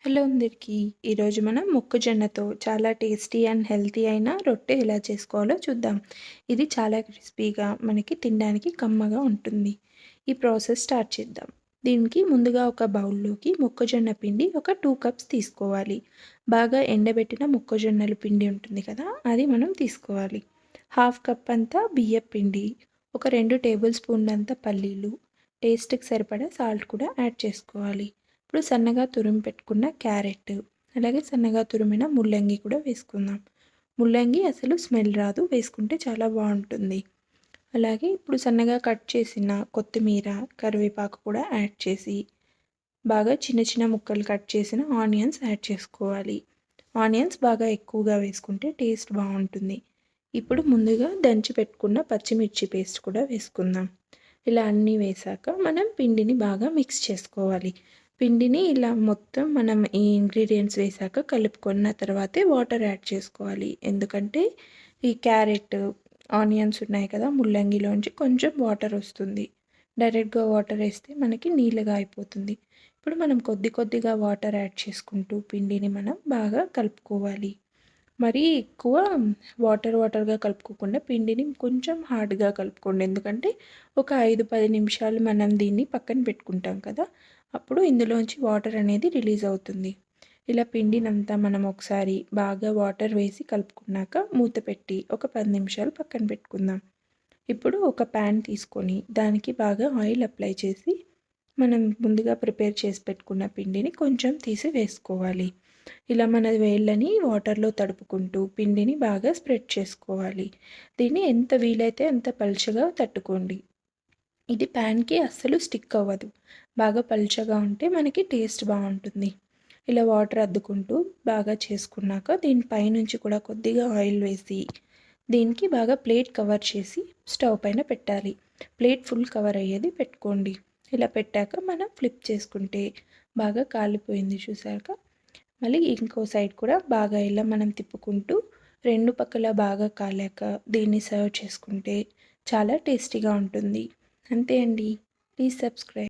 Hello అందరికీ. ఈరోజు మనం మొక్కజొన్నతో చాలా టేస్టీ అండ్ హెల్తీ అయిన రొట్టె ఎలా చేసుకోవాలో చూద్దాం. ఇది చాలా క్రిస్పీగా మనకి తినడానికి కమ్మగా ఉంటుంది. ఈ ప్రాసెస్ స్టార్ట్ చేద్దాం. దీనికి ముందుగా ఒక బౌల్లోకి మొక్కజొన్న పిండి ఒక 2 కప్స్ తీసుకోవాలి. బాగా ఎండబెట్టిన మొక్కజొన్నల పిండి ఉంటుంది కదా, అది మనం తీసుకోవాలి. హాఫ్ కప్ అంతా బియ్యపు పిండి, ఒక 2 టేబుల్ స్పూన్లంత పల్లీలు, టేస్ట్‌కి సరిపడా సాల్ట్ కూడా యాడ్ చేసుకోవాలి. ఇప్పుడు సన్నగా తురిమి పెట్టుకున్న క్యారెట్, అలాగే సన్నగా తురిమిన ముల్లంగి కూడా వేసుకుందాం. ముల్లంగి అసలు స్మెల్ రాదు, వేసుకుంటే చాలా బాగుంటుంది. అలాగే ఇప్పుడు సన్నగా కట్ చేసిన కొత్తిమీర, కరివేపాకు కూడా యాడ్ చేసి బాగా చిన్న చిన్న ముక్కలు కట్ చేసిన ఆనియన్స్ యాడ్ చేసుకోవాలి. ఆనియన్స్ బాగా ఎక్కువగా వేసుకుంటే టేస్ట్ బాగుంటుంది. ఇప్పుడు ముందుగా దంచి పెట్టుకున్న పచ్చిమిర్చి పేస్ట్ కూడా వేసుకుందాం. ఇలా అన్నీ వేశాక మనం పిండిని బాగా మిక్స్ చేసుకోవాలి. పిండిని ఇలా మొత్తం మనం ఈ ఇంగ్రీడియంట్స్ వేశాక కలుపుకున్న తర్వాతే వాటర్ యాడ్ చేసుకోవాలి. ఎందుకంటే ఈ క్యారెట్, ఆనియన్స్ ఉన్నాయి కదా, ముల్లంగిలోంచి కొంచెం వాటర్ వస్తుంది. డైరెక్ట్గా వాటర్ వేస్తే మనకి నీళ్ళగా అయిపోతుంది. ఇప్పుడు మనం కొద్ది కొద్దిగా వాటర్ యాడ్ చేసుకుంటూ పిండిని మనం బాగా కలుపుకోవాలి. మరీ ఎక్కువ వాటర్గా కలుపుకోకుండా పిండిని కొంచెం హార్డ్గా కలుపుకోండి. ఎందుకంటే ఒక 5-10 నిమిషాలు మనం దీన్ని పక్కన పెట్టుకుంటాం కదా, అప్పుడు ఇందులోంచి వాటర్ అనేది రిలీజ్ అవుతుంది. ఇలా పిండినంతా మనం ఒకసారి బాగా వాటర్ వేసి కలుపుకున్నాక మూత పెట్టి ఒక 10 నిమిషాలు పక్కన పెట్టుకుందాం. ఇప్పుడు ఒక ప్యాన్ తీసుకొని దానికి బాగా ఆయిల్ అప్లై చేసి మనం ముందుగా ప్రిపేర్ చేసి పెట్టుకున్న పిండిని కొంచెం తీసి వేసుకోవాలి. ఇలా మన వేళ్ళని వాటర్లో తడుపుకుంటూ పిండిని బాగా స్ప్రెడ్ చేసుకోవాలి. దీన్ని ఎంత వీలైతే అంత పలుచగా తట్టుకోండి. ఇది ప్యాన్కి అస్సలు స్టిక్ అవ్వదు. బాగా పలుచగా ఉంటే మనకి టేస్ట్ బాగుంటుంది. ఇలా వాటర్ అద్దుకుంటూ బాగా చేసుకున్నాక దీనిపై నుంచి కూడా కొద్దిగా ఆయిల్ వేసి దీనికి బాగా ప్లేట్ కవర్ చేసి స్టవ్ పైన పెట్టాలి. ప్లేట్ ఫుల్ కవర్ అయ్యేది పెట్టుకోండి. ఇలా పెట్టాక మనం ఫ్లిప్ చేసుకుంటే బాగా కాలిపోయింది చూసాక, మళ్ళీ ఇంకో సైడ్ కూడా బాగా ఇలా మనం తిప్పుకుంటూ రెండు పక్కల బాగా కాలాక దీన్ని సర్వ్ చేసుకుంటే చాలా టేస్టీగా ఉంటుంది. అంతే అండి. Please subscribe.